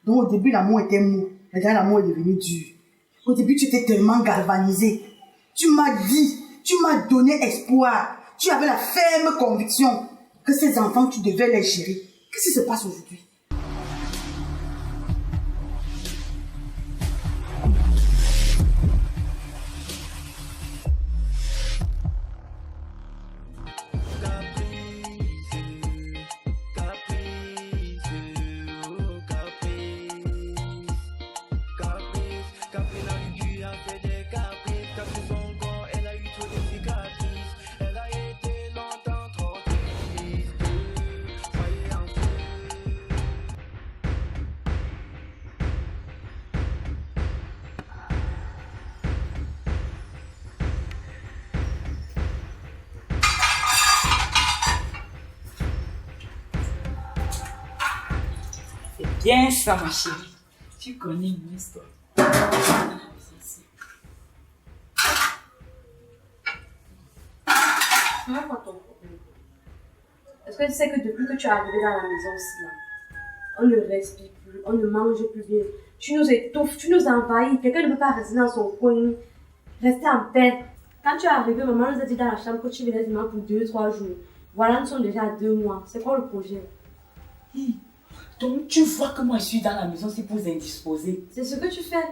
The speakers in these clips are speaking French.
Donc au début, l'amour était mou. Maintenant, l'amour est devenu dur. Au début, tu étais tellement galvanisé. Tu m'as dit, tu m'as donné espoir. Tu avais la ferme conviction que ces enfants, tu devais les gérer. Qu'est-ce qui se passe aujourd'hui? Bien ça, ma chérie. Tu connais mon histoire. Est-ce que tu sais que depuis que tu es arrivé dans la maison aussi, là, on ne respire plus, on ne mange plus bien. Tu nous étouffes, tu nous envahis. Quelqu'un ne peut pas rester dans son coin, rester en paix. Quand tu es arrivé, maman nous a dit dans la chambre que tu venais seulement pour 2-3 jours. Voilà, nous sommes déjà à 2 mois. C'est quoi le projet? Donc tu vois que moi je suis dans la maison, c'est pour vous indisposer. C'est ce que tu fais.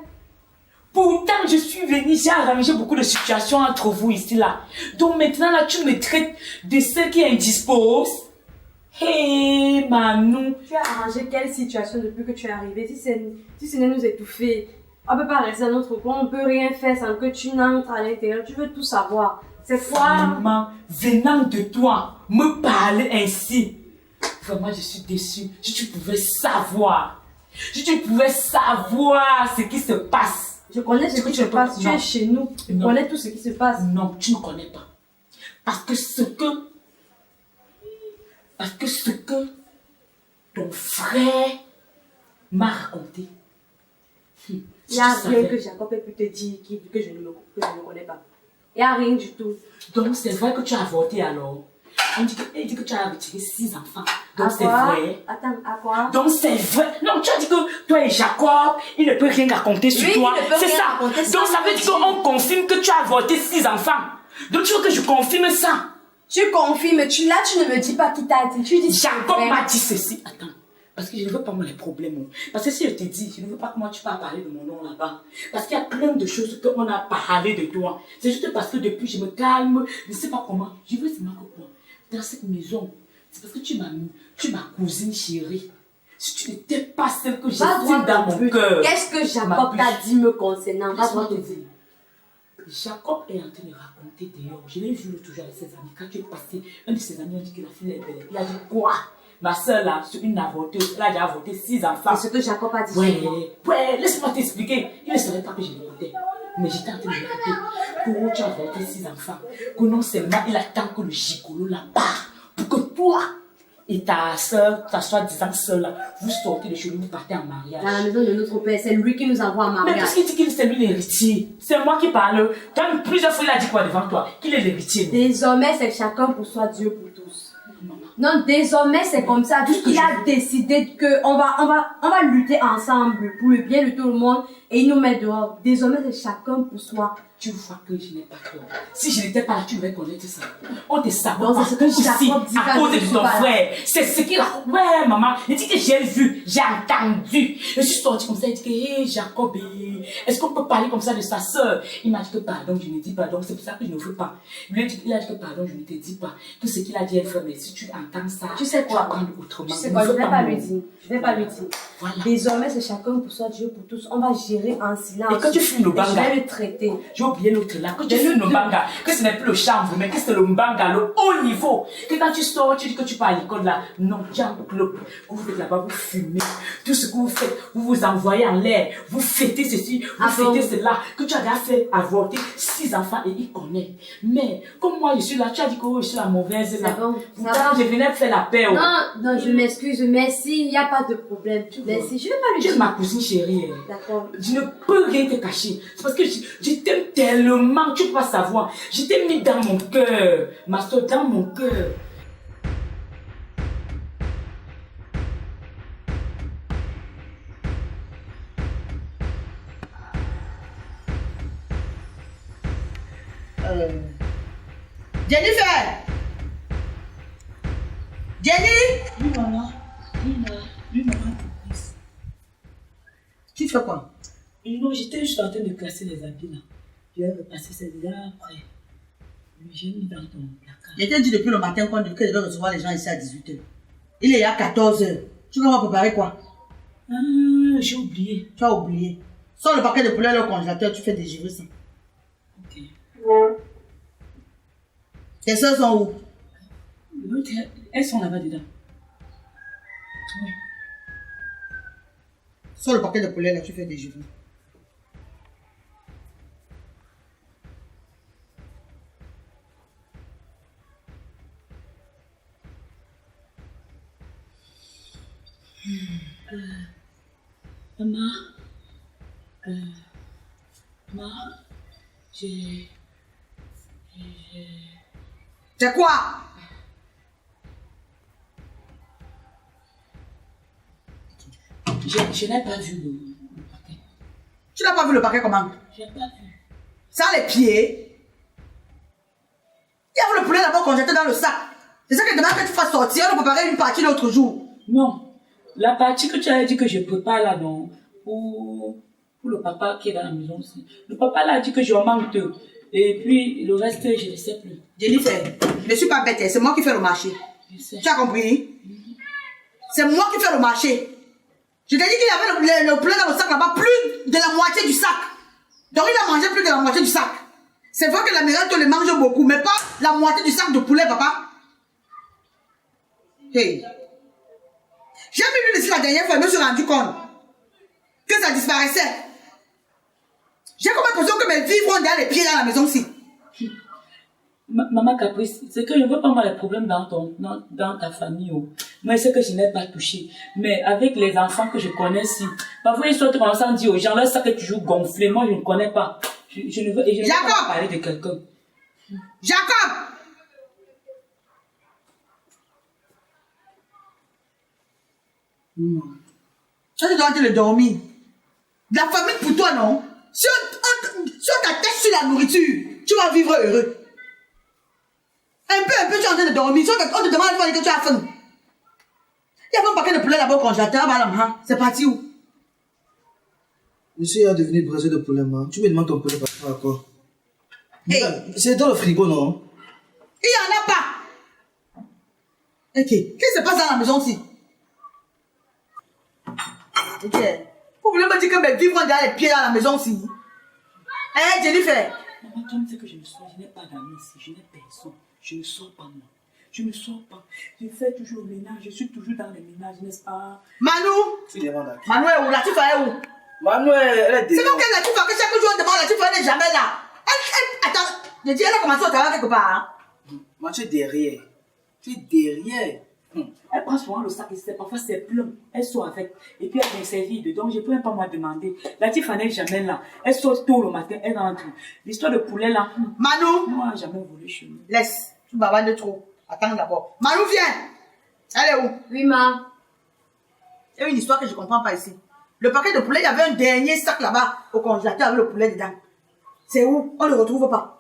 Pourtant je suis venue, j'ai arrangé beaucoup de situations entre vous ici là. Donc maintenant là tu me traites de celle qui indispose. Hé Manou. Tu as arrangé quelle situation depuis que tu es arrivé? Si c'est de nous étouffer, on ne peut pas rester dans notre coin, on ne peut rien faire sans que tu n'entres à l'intérieur. Tu veux tout savoir. C'est quoi? Maman, venant de toi, me parler ainsi. Vraiment, je suis déçue. Si tu pouvais savoir. Si tu pouvais savoir ce qui se passe. Je connais ce qui se passe. Tu es chez nous. Je connais tout ce qui se passe. Non, tu ne connais pas. Parce que ce que ton frère m'a raconté. Il n'y a rien que Jacob ait pu te dire que je ne connais pas. Il n'y a rien du tout. Donc c'est vrai que tu as avorté alors. Il dit que tu as retiré 6 enfants. Donc c'est quoi? vrai. Attends, à quoi? Donc c'est vrai. Non, tu as dit que toi et Jacob, il ne peut rien raconter sur toi. C'est ça. Donc ça veut dire qu'on confirme que tu as avorté 6 enfants. Donc tu veux que je confirme ça? Tu confirmes. Là, tu ne me dis pas qui t'a dit. Tu dis Jacob m'a dit ceci. Attends. Parce que je ne veux pas moi les problèmes. Parce que si je te dis, je ne veux pas que moi tu vas parler de mon nom là-bas. Parce qu'il y a plein de choses qu'on a parlé de toi. C'est juste parce que depuis je me calme, je ne sais pas comment. Je veux seulement que quoi. Dans cette maison, c'est parce que tu es ma cousine chérie. Si tu n'étais pas celle que j'estime dans mon cœur. Qu'est-ce que Jacob t'a dit me concernant? Laisse-moi te dire. Jacob est en train de raconter dehors. Je l'ai vu l'autre jour avec ses amis. Quand tu es passé, un de ses amis a dit que la fille est belle. Il a dit quoi? Ma soeur là, sur une avorteuse, elle a déjà avorté 6 enfants. C'est ce que Jacob a dit. Ouais, laisse-moi t'expliquer. Il ne savait pas que je l'avortais. Mais j'étais en train de répéter. Pour tu as avorté 6 enfants. Que non seulement il attend que le gigolo la part. Pour que toi et ta soeur, ta soi-disant soeur là, vous sortez de chez lui, vous partez en mariage. Dans la maison de notre père, c'est lui qui nous envoie en mariage. Mais parce qu'il dit qu'il c'est lui l'héritier. C'est moi qui parle. Quand plusieurs fois il a dit quoi devant toi? Qu'il est l'héritier. Désormais, c'est chacun pour soi, Dieu pour tous. Non, désormais, c'est comme ça. Il a décidé qu'on va lutter ensemble pour le bien de tout le monde et il nous met dehors. Désormais, c'est chacun pour soi. Tu vois que je n'ai pas tort. Si je n'étais pas là, tu devrais connaître ça. On te sabote. Donc, c'est ce que Jacob dit à cause de ton frère. C'est ce qu'il a. Ouais, maman. Il dit que j'ai vu, j'ai entendu. Je suis sortie comme ça. Il dit que, hé, Jacob, est-ce qu'on peut parler comme ça de sa soeur? Il m'a dit que pardon, je ne dis pas. Donc, c'est pour ça que je ne veux pas. Il a dit que pardon, je ne te dis pas. Tout ce qu'il a dit, elle fait, mais si tu entends ça, tu sais quoi? Tu vas prendre autrement. Tu sais quoi? Je ne vais pas lui dire. Je ne vais pas lui dire. Voilà. Désormais, c'est chacun pour soi, Dieu pour tous. On va gérer en silence. Et quand tu fumes le banga, je vais le traiter. J'ai oublié l'autre là. Quand tu fumes le banga, que ce n'est plus le chanvre, mais que c'est le banga, le haut niveau. Que quand tu sors, tu dis que tu pars à l'école là. Non, tu as un club. Vous faites là-bas, vous fumez. Tout ce que vous faites, vous vous envoyez en l'air. Vous fêtez ceci, vous fêtez cela. Que tu as déjà fait avorter 6 enfants et il connaît. Mais, comme moi je suis là, tu as dit que je suis la mauvaise là. Bon, je venais faire la paix. Non, je m'excuse, merci, il n'y a pas de problème. Merci, je ne vais pas lui dire. Tu es ma cousine chérie. D'accord. Je ne peux rien te cacher. C'est parce que je t'aime tellement, tu ne peux pas savoir. Je t'ai mis dans mon cœur. Ma soeur, dans mon cœur. Jennifer! Jenny! Oui, maman. Oui, maman. Tu fais quoi? Non, j'étais juste en train de classer les habits là. Je vais repasser celle-là après. J'ai mis dans ton placard. Je t'ai dit depuis le matin que je devais recevoir les gens ici à 18h. Il est à 14h. Tu vas préparer quoi? Ah, j'ai oublié. Tu as oublié. Sors le paquet de poulet au congélateur, tu fais dégivrer ça. Ok. Tes soeurs sont où? L'autre, elles sont là-bas dedans. Oui. Sors le paquet de poulet là, tu fais dégivrer. Maman, maman, j'ai... C'est quoi? Je n'ai pas vu le paquet. Tu n'as pas vu le paquet comment? Je n'ai pas vu. Ça a les pieds. Il y avait le poulet là-bas congélateur dans le sac. C'est ça que demande que tu fasses sortir, on préparer une partie l'autre jour. Non, la partie que tu as dit que je prépare là, non, pour le papa qui est dans la maison aussi. Le papa là a dit que je manque deux. Et puis le reste, je ne sais plus. Jennifer, je ne suis pas bête, c'est moi qui fais le marché. Je sais. Tu as compris? C'est moi qui fais le marché. Je t'ai dit qu'il y avait le poulet dans le sac là-bas, plus de la moitié du sac. Donc il a mangé plus de la moitié du sac. C'est vrai que la mère te le mange beaucoup, mais pas la moitié du sac de poulet, papa. Hey. J'ai mis lui ici la dernière fois, je me suis rendu compte que ça disparaissait. J'ai comme l'impression que mes filles vont derrière les pieds dans la maison ici. Maman Caprice, c'est que je ne veux pas avoir les problèmes dans ta famille. Oh. Moi, c'est que je n'ai pas touché. Mais avec les enfants que je connais, si. Parfois, ils sont commencés à dire aux gens, leur sac est toujours gonflé. Moi, je ne connais pas. Je ne veux pas parler de quelqu'un. Jacob! Ça, tu dois te le dormir. De la famille pour toi, non? Si on t'attache sur la nourriture, tu vas vivre heureux. Un peu, tu es en train de dormir. Si on te demande de dire que tu as faim. Il y a un paquet de poulet là-bas au congélateur, c'est parti où? Monsieur est devenu brasseur de poulet, man. Tu me demandes ton poulet par rapport à quoi? Hey. C'est dans le frigo, non? Il n'y en a pas. Ok. Qu'est-ce qui se passe dans la maison aussi? Ok. Vous voulez me dire que mes vivres derrière les pieds dans la maison aussi? Hein, Jennifer? Maman, toi, tu sais que je n'ai pas d'amis ici, je n'ai personne. Je ne sors pas, moi. Je ne sors pas. Je fais toujours le ménage, je suis toujours dans le ménage, n'est-ce pas? Manou? Tu demandes à qui? Manou est où? La Tifa est où? Manu, elle est C'est dehors. donc que la Tifa, que chaque jour on demande la Tifa, elle n'est jamais là. Attends, je dis, elle a commencé au travail quelque part. Hein? Moi, tu es derrière. Tu es derrière. Elle prend souvent le sac et parfois c'est plein. Elle sort avec. Et puis elle est servie dedans. Je ne peux même pas moi demander. La Tifa n'est jamais là. Elle sort tôt le matin, elle rentre. L'histoire de poulet là. Manou? Moi, j'ai jamais voulu chez nous. Laisse, tu bavardes de trop. Attends d'abord. Manou, viens. Elle est où? Oui, ma. Il y a une histoire que je ne comprends pas ici. Le paquet de poulet, il y avait un dernier sac là-bas au congélateur avec le poulet dedans. C'est où? On ne le retrouve pas.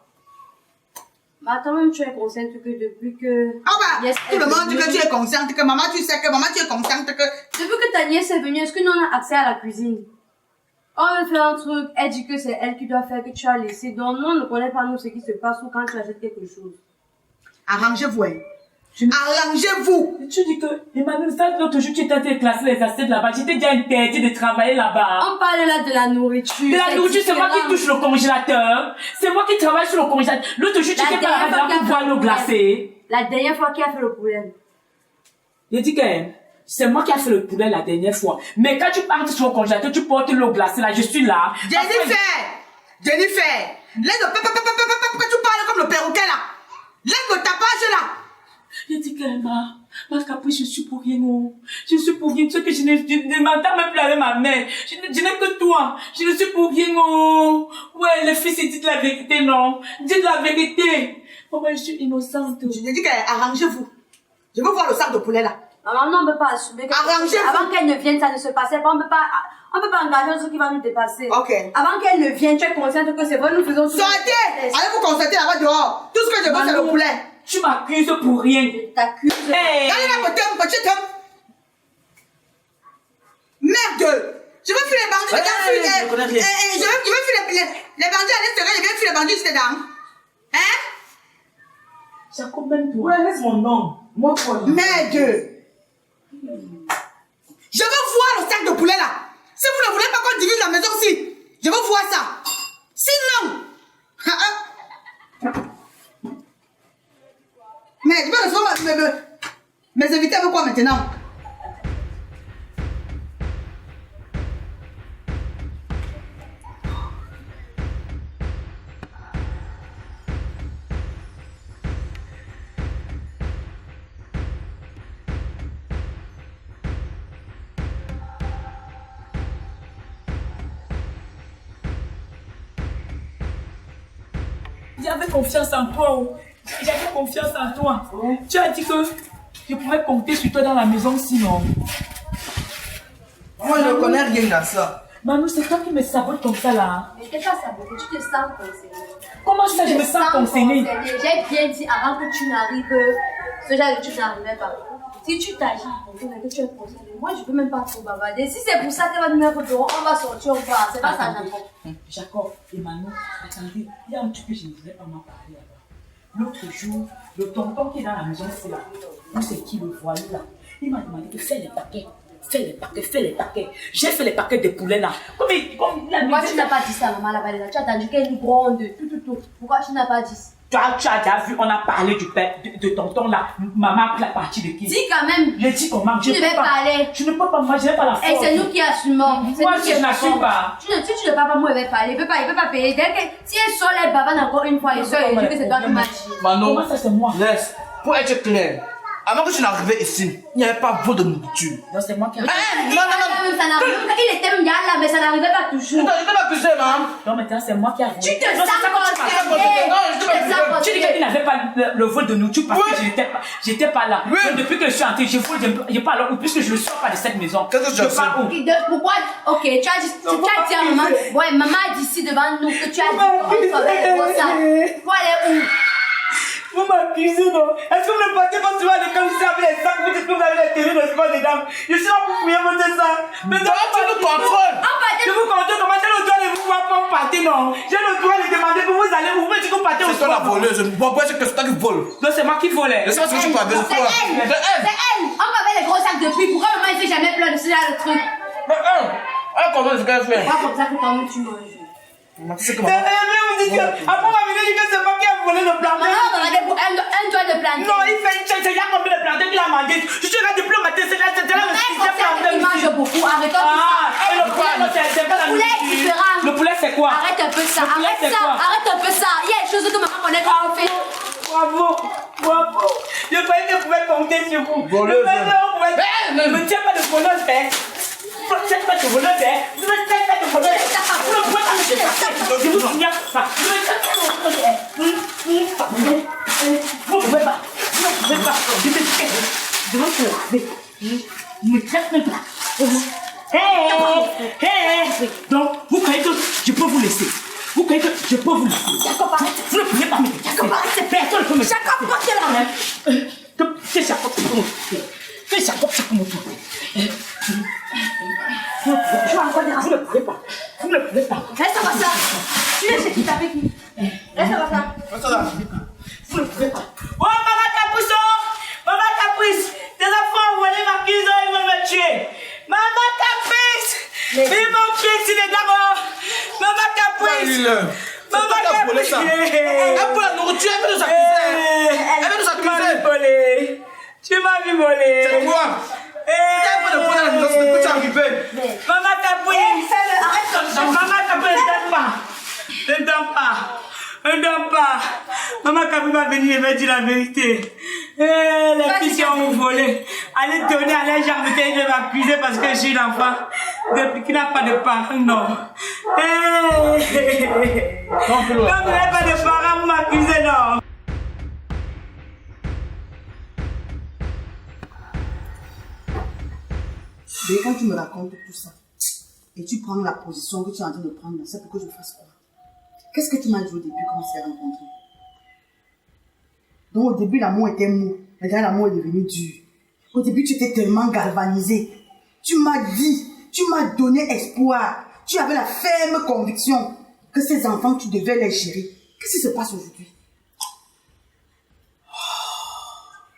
Mais attends, même tu es consciente que depuis que... Ah bah, Yes, tout le monde dit est que venue- tu es consciente, que maman, tu sais que maman, tu es consciente que... Depuis que ta nièce est venue, est-ce que nous on a accès à la cuisine? On veut faire un truc, elle dit que c'est elle qui doit faire, que tu as laissé. Donc nous, on ne connaît pas nous ce qui se passe ou quand tu achètes quelque chose. Arrangez-vous, hein. Arrangez-vous. Tu dis que, Emmanuel, ça, l'autre jour, tu étais en train de classer les assiettes là-bas. J'étais déjà interdit de travailler là-bas. On parle là de la nourriture. De la nourriture, c'est moi qui différent. touche le congélateur. C'est moi qui travaille sur le congélateur. L'autre jour, tu La n'étais pas dernière là fois pour boire l'eau glacée. La dernière fois qui a fait le poulet. Je dis que c'est moi qui a fait le poulet la dernière fois. Mais quand tu partes sur le congélateur, tu portes l'eau glacée là, je suis là. Jennifer, laisse le que tu parles comme le perroquet là. Laisse le tapage là. Je dis que ma caprice, je suis pour rien, oh. Je suis pour rien. Tu sais que je ne m'entends même plus avec ma mère. Je n'aime que toi. Je ne suis pour rien, oh. Ouais, les fils, ils disent la vérité, non. Dites la vérité. Maman, je suis innocente. Je dis que arrangez-vous. Je veux voir le sac de poulet là. Maman, on ne peut pas assumer que avant qu'elle ne vienne, ça ne se passait pas. On ne peut pas engager un truc qui va nous dépasser. Ok. Avant qu'elle ne vienne, tu es consciente que c'est bon, nous faisons tout. Sortez! Allez vous constater là-bas dehors. Tout ce que je veux, c'est le poulet. Tu m'accuses pour rien. T'accuses. Hey. Allez là, petit homme. Merde! Je veux fuir les bandits, les gars fuient. je connais rien. Je veux fuir les bandits à l'extérieur, je veux fuir les bandits, c'était dans. Hein? Jacob, même toi. Ouais, laisse mon nom. Moi, quoi. Merde! Je veux voir le sac de poulet là. Si vous ne voulez pas qu'on divise la maison aussi, je veux voir ça. Sinon. Mais tu peux recevoir mes invités avec quoi maintenant? J'avais confiance en toi. Oh. J'avais confiance en toi. Tu as dit que je pouvais compter sur toi dans la maison sinon. Moi, je ne connais rien dans ça. Manu, c'est toi qui me sabote comme ça là. Mais t'es pas saboté, tu te sens concernée. Comment ça, je me sens concernée? J'ai bien dit avant que tu n'arrives, ce genre de truc n'arrivait pas. Si tu t'agis pour que tu es concerné, moi je peux même pas trop bavarder. Si c'est pour ça qu'elle va nous mettre dehors, on va sortir, on va. C'est pas ça, Jacob. Jacob et Manu, attendez, il y a un truc que je ne voulais pas m'en parler là-bas. L'autre jour, le tonton qui est dans la maison, c'est là. Où c'est qui le voit là? Il m'a demandé de faire les paquets. Fais les paquets. J'ai fait les paquets de poulet là. Comme il a Pourquoi tu n'as pas dit ça, maman, là-bas déjà? Tu as attendu qu'elle gronde, tout. Pourquoi tu n'as pas dit ça? Tu as déjà vu, on a parlé du père, de tonton là. Maman a pris la partie de qui? Dis quand même. Je dis comment? Tu devais parler. Je ne peux pas, moi je n'ai pas la force. Et c'est nous qui assumons. Moi je n'assume pas. Si tu ne parles pas, moi elle va parler. Il peut pas payer. Dès que, si elle sort, elle bavane encore une fois et sort et dit que c'est toi qui m'as dit. Manon, Comment ça c'est moi? laisse. Pour être clair, avant que tu n'arrives ici, il n'y avait pas vol de nourriture. Non, c'est moi qui ai. Non. Ça n'arrive pas. Il était bien là, mais ça n'arrivait pas toujours. Je t'ai accusé, maman. Non, maintenant c'est moi qui ai. Tu te Non, sens c'est ça que tu m'as concerné. Non, je te Tu te sens Tu dis concerné. qu'il n'avait pas le vol de nourriture parce que j'étais pas là. Oui. Donc, depuis que je suis entrée, je pars là où, puisque je ne sors pas de cette maison. Qu'est-ce que tu as Je pars Ok, où? pourquoi? Ok, tu as dit à maman. Ouais, maman a dit ici devant nous que tu as dit qu'on soit avec le gros sac. Pourquoi elle est où? Vous m'accusez, non? Est-ce que vous ne partez pas souvent à l'école ici avec les sacs? Vous dites que vous avez les télés de sport des dames. Je suis là pour fouiller monter ça. Mais non, tu nous contrôles. je vous contrôle comment j'ai le droit de vous voir pas partir, non? J'ai le droit de demander que vous allez, vous me dites que vous partez au C'est toi la sport. voleuse. Pourquoi c'est que c'est toi qui vole? Non, c'est moi qui volais. Laisse-moi ce que tu parles de C'est toi. elle. C'est elle. On va avec les gros sacs depuis. Pourquoi maman ne fait jamais plein de ce genre de trucs? Mais comment est-ce qu'elle fait? Pas comme ça que toi tu manges. Maman, tu sais C'est comment? vous dites que, après on m'a dit que c'est moi qui ai volé le plantain. Maman va regarder pour un doigt de planter. Non, il fait il y a combien de plantain qu'il a mangé? Je suis là depuis le matin, c'est là le Mais comme ça, il mange beaucoup. Arrêtons tout Ah, ça. et le poulet, non, c'est pas la Le poulet est nourriture. différent. Le poulet, c'est quoi? Arrête un peu ça. Le poulet, Arrête c'est ça. quoi? Arrête un peu ça. Il y a des choses que maman connaît qu'on fait. Bravo. Je croyais que je pouvais compter sur vous. Voleuse. Ne me tiens pas de voleuse, hein. Ne me tiens pas de voleuse, hein. Ne me tiens pas de voleuse. Vous ne pouvez pas me dépasser. Je vous signale ça. Ne me tiens pas de voleuse, hein. Vous ne pouvez pas. Je vais te laver. Me traite même pas. Hey. Donc, vous croyez que je peux vous laisser? Vous croyez que je peux vous laisser? Jacob, arrête. Vous ne pouvez pas me laisser. Jacob, arrête. Personne ne peut me laisser. Jacob, porte-la. C'est Jacob qui peut me tuer. C'est Jacob qui peut me tuer. Vous ne pouvez pas. Vous ne pouvez pas. Reste comme ça. Tu es chez qui? T'as fait qui? Reste comme ça. Reste là. Vous ne pouvez pas. Oh, Maman Capuçon! Maman Caprice! Tes enfants ont volé ma cuisine, ils vont me tuer. Maman Caprice! Ils m'ont tué ici, les gars. Maman Caprice! Maman Caprice! Elle pour la nourriture, elle veut nous accuser. Elle veut nous accuser. Tu m'as vu voler. C'est quoi? Elle veut nous prendre la maison, c'est depuis que tu es arrivé. Maman Caprice! Arrête comme ça. Maman Caprice, ne donne pas. Maman Caprice va venir et va dire la vérité. Les filles qui ont volé. Allez donner à les gens de m'accuser parce que je suis l'enfant qui n'a pas de parents, non. Comme vous n'avez pas de parents, vous m'accusez, non. Mais quand tu me racontes tout ça, et tu prends la position que tu es en train de prendre, c'est pour que je fasse quoi? Qu'est-ce que tu m'as dit au début quand on s'est rencontrés? Donc au début, l'amour était mou. Maintenant, l'amour est devenu dur. Au début, tu étais tellement galvanisé. Tu m'as dit, tu m'as donné espoir. Tu avais la ferme conviction que ces enfants, tu devais les gérer. Qu'est-ce qui se passe aujourd'hui?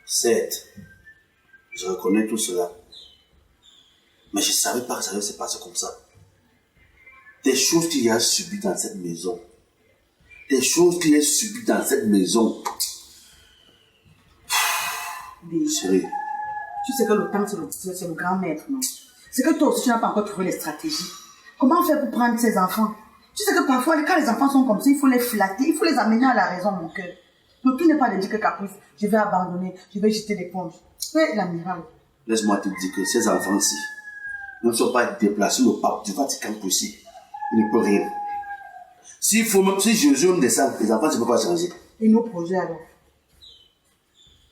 Certes, je reconnais tout cela. Mais je ne savais pas que ça allait se passer comme ça. Des choses qu'il y a subies dans cette maison. Des choses qu'il y a subies dans cette maison. Chérie. Tu sais que le temps, c'est le grand maître, non? C'est que toi aussi, tu n'as pas encore trouvé les stratégies. Comment faire pour prendre ces enfants? Tu sais que parfois, quand les enfants sont comme ça, il faut les flatter, il faut les amener à la raison, mon cœur. Donc, tout n'est pas de dire que caprice, je vais abandonner, je vais jeter l'éponge. Fais l'amiral. Laisse-moi te dire que ces enfants-ci ne sont pas déplacés au pape du Vatican possible. Il ne peut rien. Si Jésus me descend, les enfants ne peuvent pas changer. Et nos projets alors?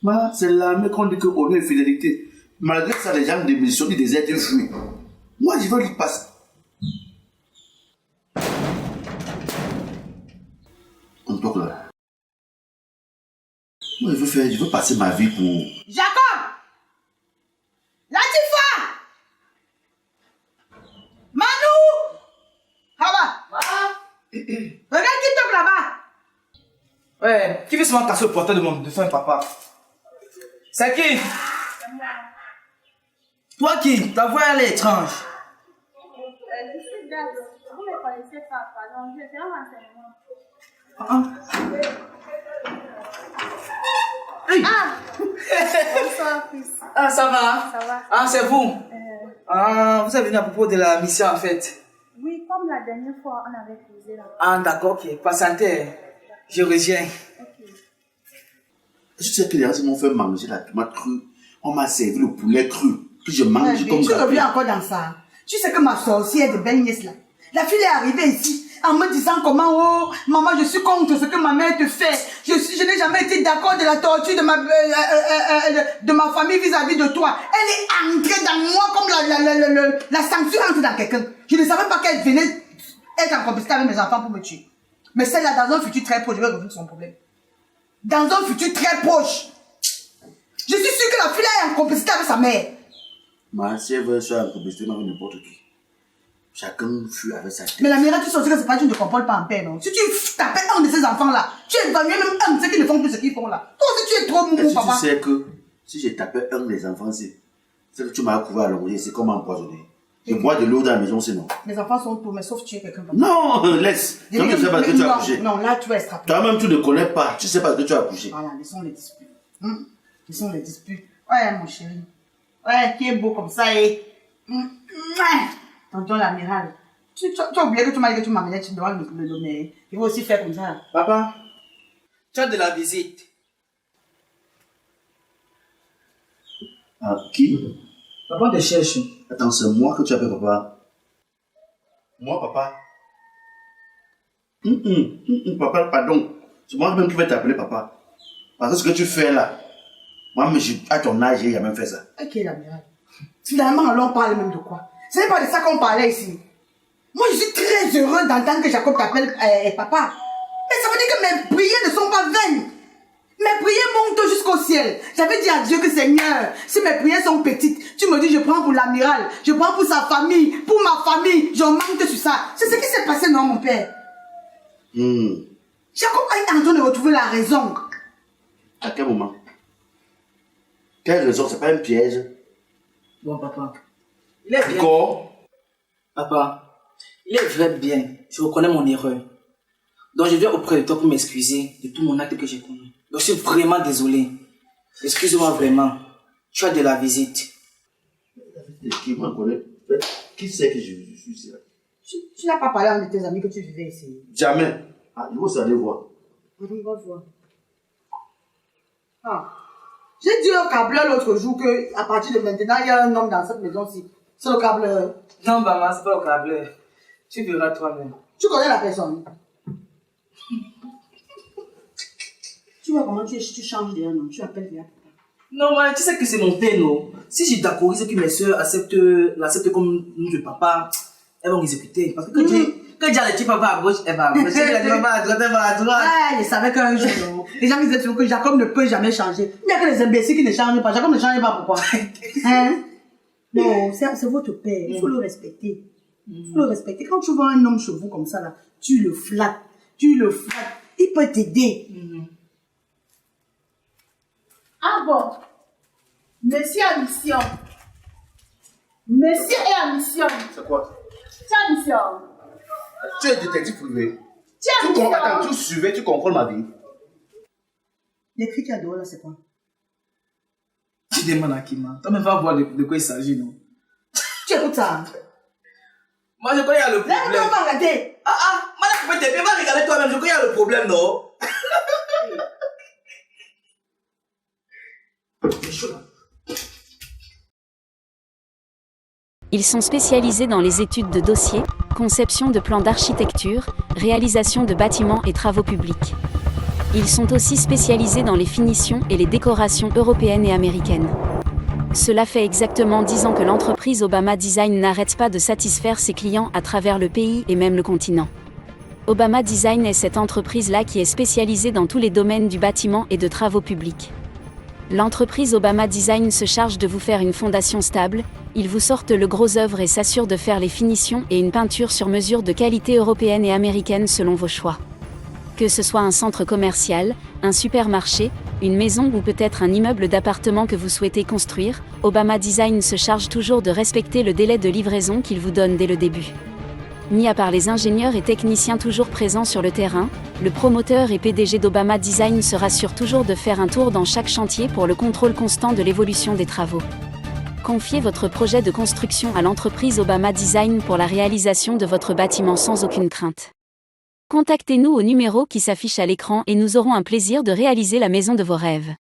Bah, c'est l'armée qu'on dit qu'on est fidélité. Malgré ça, les gens démissionnent, ils désirent de fuir. Moi, je veux lui passer. On toque là. Moi, je veux passer ma vie pour... Jacob! Latifa! Manu! Haba! Regarde qui toque là-bas! Ouais, qui veut seulement casser le portail de fin papa? C'est qui? Toi qui? Ta voix elle est étrange. Je suis Dad. Vous ne connaissez pas, pardon. Je fais un renseignement. Hey. Bonsoir, fils. Ah, ça va? Ça va? Ah, c'est vous? Ah, vous êtes venu à propos de la mission en fait. Oui, comme la dernière fois, on avait posé là. Ah, d'accord, ok. Patientez. Je reviens. Je sais que les gens m'ont fait manger la tomate crue. On m'a servi le poulet cru. Que je mange Ouais, comme tu ça. reviens encore dans ça. Tu sais que ma sorcière de belle-nièce là, la fille est arrivée ici en me disant comment, oh, maman, je suis contre ce que ma mère te fait. Je n'ai jamais été d'accord de la torture de ma famille vis-à-vis de toi. Elle est entrée dans moi comme la sanction entre dans quelqu'un. Je ne savais pas qu'elle venait être en complicité avec mes enfants pour me tuer. Mais celle-là, dans un futur très proche, je vais résoudre son problème. Dans un futur très proche. Je suis sûre que la fille est en complicité avec sa mère. Ma si elle veut faire un complicité avec n'importe qui. Chacun fuit avec sa tête. Mais la mère, tu sais que c'est pas, tu ne te comportes pas en paix, non? Si tu t'appelles un de ces enfants-là, tu évalues même un de ceux qui ne font plus ce qu'ils font là. Toi aussi, tu es trop mou, papa. Tu sais que si je tapais un des enfants, c'est que tu m'as couvert à l'oreiller, c'est comme empoisonné. Je bois de l'eau dans la maison, c'est non. Les enfants sont tous, mais sauf tuer quelqu'un. Papa. Non, laisse. Toi, tu sais pas ce que tu as couché. Non, là, tu vas extrapoler. Toi-même, tu ne connais pas. Tu sais pas ce que tu as couché. Voilà, laissons les disputes. Laissons les disputes. Ouais, mon chéri. Ouais, qui est beau comme ça, et... Tonton l'amiral. Tu as oublié que tu m'as dit que tu m'amenais, tu dois me donner. Il faut aussi faire comme ça. Papa, tu as de la visite. Ah, qui? Papa te cherche. Attends, c'est moi que tu appelles papa. Moi, papa? Papa, pardon. C'est moi même qui vais t'appeler papa. Parce que ce que tu fais là, moi, à ton âge, j'ai jamais fait ça. Ok, l'amiral. Finalement, alors on parle même de quoi? Ce n'est pas de ça qu'on parlait ici. Moi, je suis très heureux d'entendre que Jacob t'appelle papa. Mais ça veut dire que mes prières ne sont pas vaines. Mes prières montent jusqu'au ciel. J'avais dit à Dieu que Seigneur, si mes prières sont petites, tu me dis je prends pour l'amiral, je prends pour sa famille, pour ma famille, je manque sur ça. C'est ce qui s'est passé, non, mon père? Jacob est en train de retrouver la raison. À quel moment? Quelle raison? C'est pas un piège? Bon, papa. Il est bien. Encore? Papa, il est vrai bien. Je reconnais mon erreur. Donc je viens auprès de toi pour m'excuser de tout mon acte que j'ai commis. Donc je suis vraiment désolé. Excuse-moi vraiment. Tu as de la visite. Qui me connaît? Qui sait que je suis ici? Tu n'as pas parlé à un de tes amis que tu vivais ici. Jamais. Ah, il faut aller voir. On va voir. Ah. J'ai dit au câbleur l'autre jour qu'à partir de maintenant, il y a un homme dans cette maison-ci. C'est le câbleur. Non, maman, c'est pas au câbleur. Tu verras toi-même. Tu connais la personne? Tu vois comment tu changes de nom, tu appelles bien papa. Non, mais tu sais que c'est mon thé, non? Si j'ai d'accorder que mes soeurs l'acceptent comme notre papa, elles vont exécuter. Parce que quand j'ai le petit papa à gauche, elle va à gauche. Quand j'ai le petit papa à droite, elle va à droite. Ouais, je savais qu'un jour, les gens disaient toujours que Jacob ne peut jamais changer. Il n'y a que les imbéciles qui ne changent pas. Jacob ne change pas, pourquoi? Hein? Non, c'est votre père. Il faut le respecter. Il faut le respecter. Quand tu vois un homme chez vous comme ça, là, tu le flattes. Tu le flattes. Il peut t'aider. Ah bon? Monsieur en mission. Monsieur est en mission. C'est quoi? Tu es en mission. Tu es détective privé. Tu es en mission. Attends, tu suivais, tu contrôles ma vie. Les cris qu'il y a dehors, là, c'est quoi? Tu demandes à Kima. Toi, même pas voir de quoi il s'agit, non? Tu écoutes ça? Moi, je connais le problème. Laisse-moi pas arrêter. Moi, je peux t'aider. Va regarder toi-même. Je connais le problème, non? C'est chaud, là. Ils sont spécialisés dans les études de dossiers, conception de plans d'architecture, réalisation de bâtiments et travaux publics. Ils sont aussi spécialisés dans les finitions et les décorations européennes et américaines. Cela fait exactement 10 ans que l'entreprise Obama Design n'arrête pas de satisfaire ses clients à travers le pays et même le continent. Obama Design est cette entreprise-là qui est spécialisée dans tous les domaines du bâtiment et de travaux publics. L'entreprise Obama Design se charge de vous faire une fondation stable, ils vous sortent le gros œuvre et s'assurent de faire les finitions et une peinture sur mesure de qualité européenne et américaine selon vos choix. Que ce soit un centre commercial, un supermarché, une maison ou peut-être un immeuble d'appartement que vous souhaitez construire, Obama Design se charge toujours de respecter le délai de livraison qu'il vous donne dès le début. Mis à part les ingénieurs et techniciens toujours présents sur le terrain, le promoteur et PDG d'Obama Design se rassure toujours de faire un tour dans chaque chantier pour le contrôle constant de l'évolution des travaux. Confiez votre projet de construction à l'entreprise Obama Design pour la réalisation de votre bâtiment sans aucune crainte. Contactez-nous au numéro qui s'affiche à l'écran et nous aurons un plaisir de réaliser la maison de vos rêves.